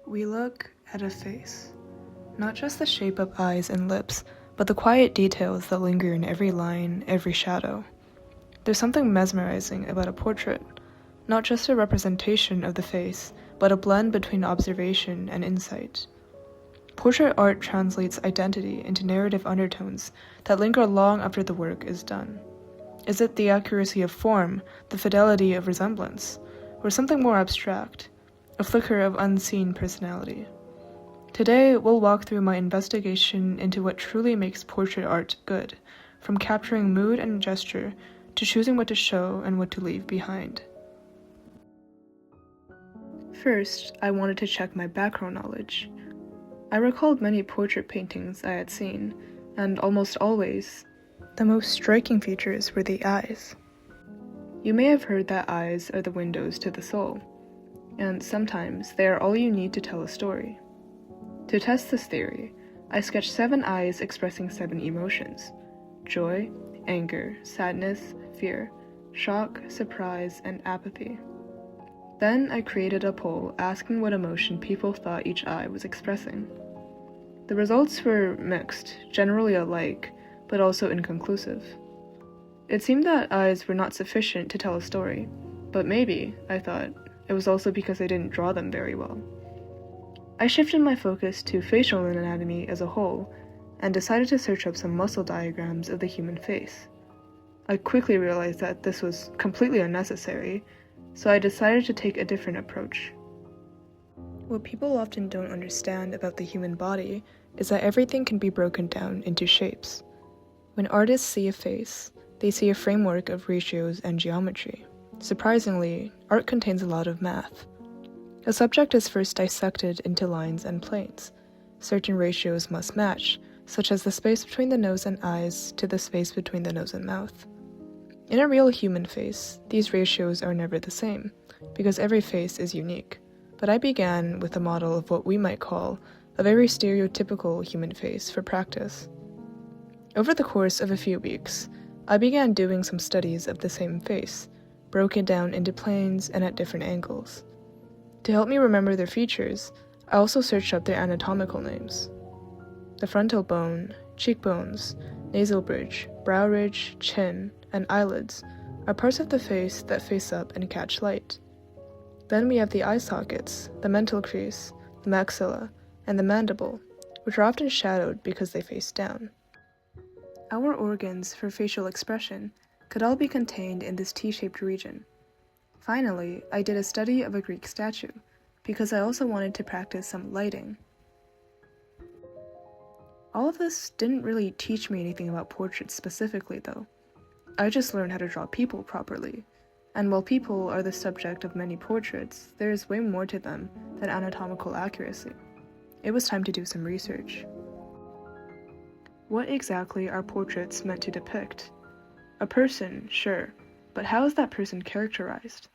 We look at a face, not just the shape of eyes and lips, but the quiet details that linger in every line, every shadow. There's something mesmerizing about a portrait, not just a representation of the face, but a blend between observation and insight. Portrait art translates identity into narrative undertones that linger long after the work is done. Is it the accuracy of form, the fidelity of resemblance, or something more abstract, a flicker of unseen personality? Today, we'll walk through my investigation into what truly makes portrait art good, from capturing mood and gesture to choosing what to show and what to leave behind. First, I wanted to check my background knowledge. I recalled many portrait paintings I had seen, and almost always, the most striking features were the eyes. You may have heard that eyes are the windows to the soul, and sometimes they are all you need to tell a story. To test this theory, I sketched 7 eyes expressing 7 emotions: joy, anger, sadness, fear, shock, surprise, and apathy. Then I created a poll asking what emotion people thought each eye was expressing. The results were mixed, generally alike, but also inconclusive. It seemed that eyes were not sufficient to tell a story, but maybe, I thought, it was also because I didn't draw them very well. I shifted my focus to facial anatomy as a whole, and decided to search up some muscle diagrams of the human face. I quickly realized that this was completely unnecessary, so I decided to take a different approach. What people often don't understand about the human body is that everything can be broken down into shapes. When artists see a face, they see a framework of ratios and geometry. Surprisingly, art contains a lot of math. A subject is first dissected into lines and planes. Certain ratios must match, such as the space between the nose and eyes to the space between the nose and mouth. In a real human face, these ratios are never the same, because every face is unique. But I began with a model of what we might call a very stereotypical human face for practice. Over the course of a few weeks, I began doing some studies of the same face, broken down into planes and at different angles. To help me remember their features, I also searched up their anatomical names. The frontal bone, cheekbones, nasal bridge, brow ridge, chin, and eyelids are parts of the face that face up and catch light. Then we have the eye sockets, the mental crease, the maxilla, and the mandible, which are often shadowed because they face down. Our organs for facial expression could all be contained in this T-shaped region. Finally, I did a study of a Greek statue, because I also wanted to practice some lighting. All of this didn't really teach me anything about portraits specifically, though. I just learned how to draw people properly, and while people are the subject of many portraits, there is way more to them than anatomical accuracy. It was time to do some research. What exactly are portraits meant to depict? A person, sure, but how is that person characterized?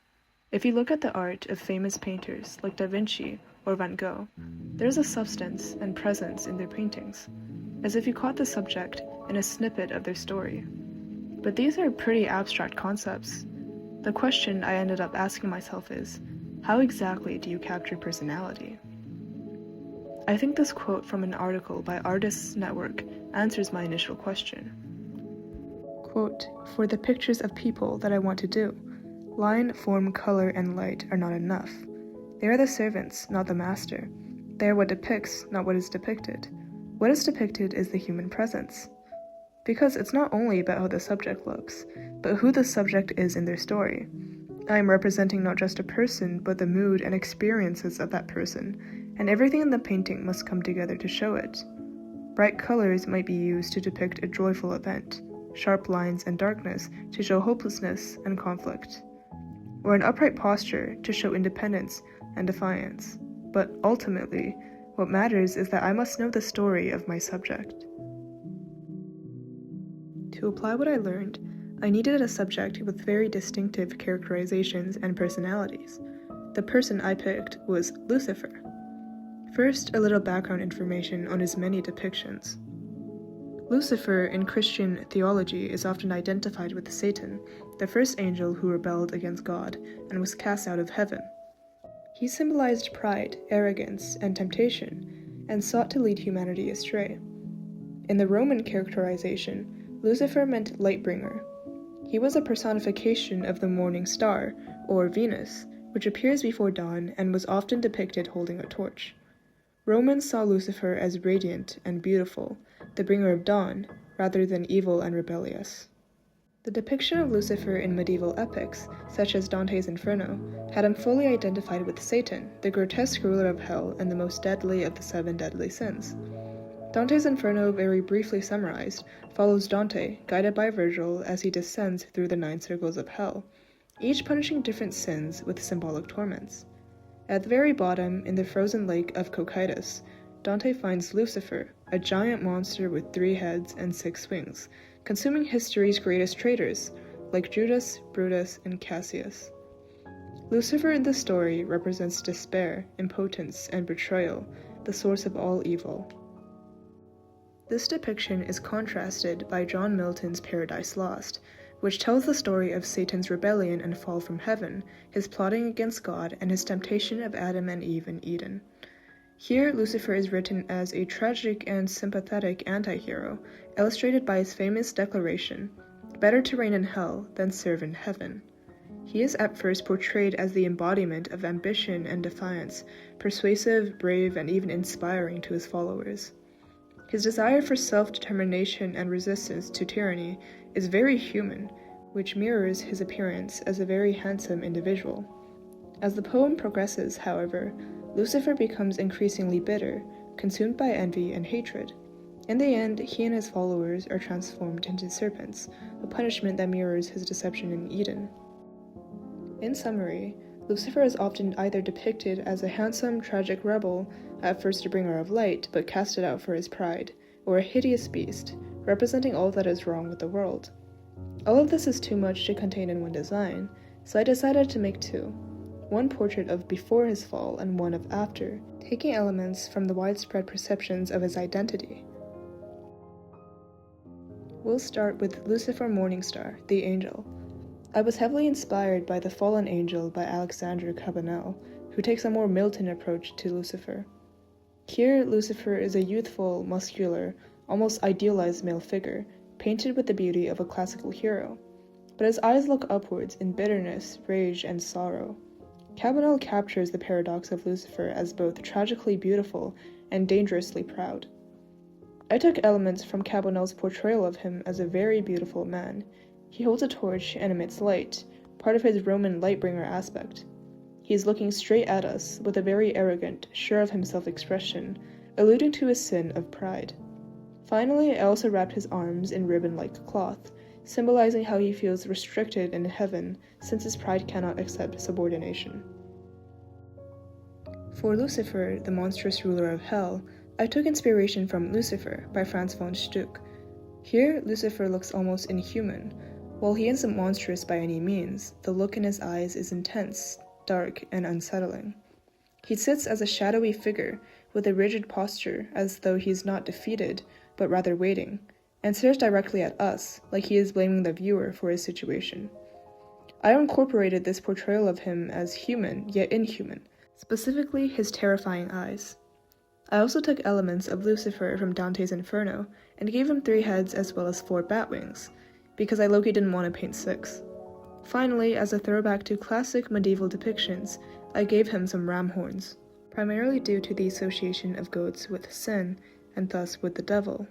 If you look at the art of famous painters like Da Vinci or Van Gogh, there's a substance and presence in their paintings, as if you caught the subject in a snippet of their story. But these are pretty abstract concepts. The question I ended up asking myself is, how exactly do you capture personality? I think this quote from an article by Artists Network answers my initial question. Quote, "For the pictures of people that I want to do, line, form, color, and light are not enough. They are the servants, not the master. They are what depicts, not what is depicted. What is depicted is the human presence. Because it's not only about how the subject looks, but who the subject is in their story. I am representing not just a person, but the mood and experiences of that person, and everything in the painting must come together to show it. Bright colors might be used to depict a joyful event, sharp lines and darkness to show hopelessness and conflict, or an upright posture to show independence and defiance. But ultimately, what matters is that I must know the story of my subject." To apply what I learned, I needed a subject with very distinctive characterizations and personalities. The person I picked was Lucifer. First, a little background information on his many depictions. Lucifer in Christian theology is often identified with Satan, the first angel who rebelled against God and was cast out of heaven. He symbolized pride, arrogance, and temptation, and sought to lead humanity astray. In the Roman characterization, Lucifer meant light-bringer. He was a personification of the morning star, or Venus, which appears before dawn and was often depicted holding a torch. Romans saw Lucifer as radiant and beautiful, the bringer of dawn, rather than evil and rebellious. The depiction of Lucifer in medieval epics, such as Dante's Inferno, had him fully identified with Satan, the grotesque ruler of hell and the most deadly of the 7 deadly sins. Dante's Inferno, very briefly summarized, follows Dante, guided by Virgil as he descends through the 9 circles of hell, each punishing different sins with symbolic torments. At the very bottom, in the frozen lake of Cocytus, Dante finds Lucifer, a giant monster with 3 heads and 6 wings, consuming history's greatest traitors, like Judas, Brutus, and Cassius. Lucifer in the story represents despair, impotence, and betrayal, the source of all evil. This depiction is contrasted by John Milton's Paradise Lost, which tells the story of Satan's rebellion and fall from heaven, his plotting against God, and his temptation of Adam and Eve in Eden. Here, Lucifer is written as a tragic and sympathetic anti-hero, illustrated by his famous declaration, "Better to reign in hell than serve in heaven." He is at first portrayed as the embodiment of ambition and defiance, persuasive, brave, and even inspiring to his followers. His desire for self-determination and resistance to tyranny is very human, which mirrors his appearance as a very handsome individual. As the poem progresses, however, Lucifer becomes increasingly bitter, consumed by envy and hatred. In the end, he and his followers are transformed into serpents, a punishment that mirrors his deception in Eden. In summary, Lucifer is often either depicted as a handsome, tragic rebel, at first a bringer of light, but casted out for his pride, or a hideous beast, representing all that is wrong with the world. All of this is too much to contain in one design, so I decided to make 2, one portrait of before his fall and one of after, taking elements from the widespread perceptions of his identity. We'll start with Lucifer Morningstar, the angel. I was heavily inspired by The Fallen Angel by Alexandre Cabanel, who takes a more Milton approach to Lucifer. Here, Lucifer is a youthful, muscular, almost idealized male figure, painted with the beauty of a classical hero. But his eyes look upwards in bitterness, rage, and sorrow. Cabanel captures the paradox of Lucifer as both tragically beautiful and dangerously proud. I took elements from Cabanel's portrayal of him as a very beautiful man. He holds a torch and emits light, part of his Roman light-bringer aspect. He is looking straight at us with a very arrogant, sure-of-himself expression, alluding to his sin of pride. Finally, I also wrapped his arms in ribbon-like cloth, symbolizing how he feels restricted in heaven since his pride cannot accept subordination. For Lucifer, the monstrous ruler of hell, I took inspiration from Lucifer by Franz von Stuck. Here, Lucifer looks almost inhuman. While he isn't monstrous by any means, the look in his eyes is intense, dark, and unsettling. He sits as a shadowy figure, with a rigid posture as though he is not defeated, but rather waiting, and stares directly at us, like he is blaming the viewer for his situation. I incorporated this portrayal of him as human, yet inhuman, specifically his terrifying eyes. I also took elements of Lucifer from Dante's Inferno, and gave him 3 heads as well as 4 bat wings, because I low-key didn't want to paint 6. Finally, as a throwback to classic medieval depictions, I gave him some ram horns, primarily due to the association of goats with sin, and thus with the devil.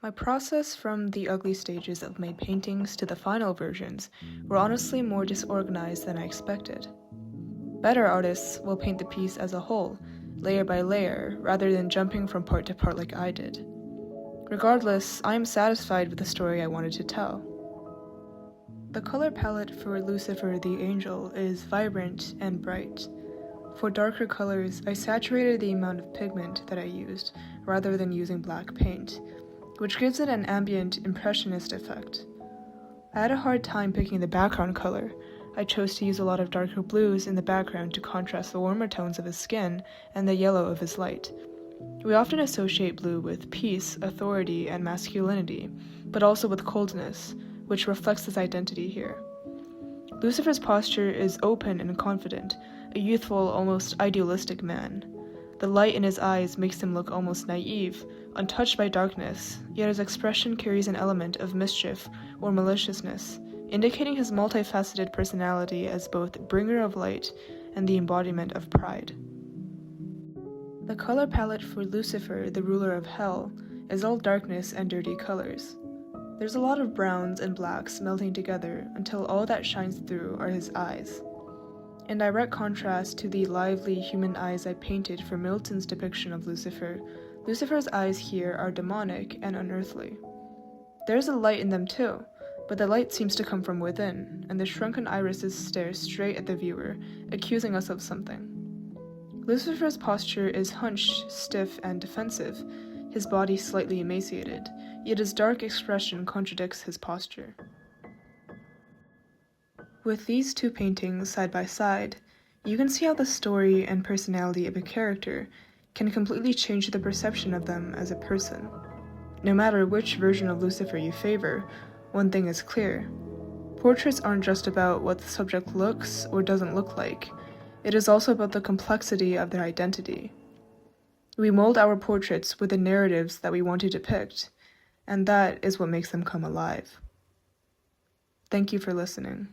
My process from the ugly stages of my paintings to the final versions were honestly more disorganized than I expected. Better artists will paint the piece as a whole, layer by layer, rather than jumping from part to part like I did. Regardless, I am satisfied with the story I wanted to tell. The color palette for Lucifer the Angel is vibrant and bright. For darker colors, I saturated the amount of pigment that I used, rather than using black paint, which gives it an ambient, impressionist effect. I had a hard time picking the background color. I chose to use a lot of darker blues in the background to contrast the warmer tones of his skin and the yellow of his light. We often associate blue with peace, authority, and masculinity, but also with coldness, which reflects his identity here. Lucifer's posture is open and confident, a youthful, almost idealistic man. The light in his eyes makes him look almost naive, untouched by darkness, yet his expression carries an element of mischief or maliciousness, indicating his multifaceted personality as both bringer of light and the embodiment of pride. The color palette for Lucifer, the ruler of hell, is all darkness and dirty colors. There's a lot of browns and blacks melting together until all that shines through are his eyes. In direct contrast to the lively human eyes I painted for Milton's depiction of Lucifer, Lucifer's eyes here are demonic and unearthly. There's a light in them too, but the light seems to come from within, and the shrunken irises stare straight at the viewer, accusing us of something. Lucifer's posture is hunched, stiff, and defensive, his body slightly emaciated, yet his dark expression contradicts his posture. With these two paintings side by side, you can see how the story and personality of a character can completely change the perception of them as a person. No matter which version of Lucifer you favor, one thing is clear. Portraits aren't just about what the subject looks or doesn't look like. It is also about the complexity of their identity. We mold our portraits with the narratives that we want to depict, and that is what makes them come alive. Thank you for listening.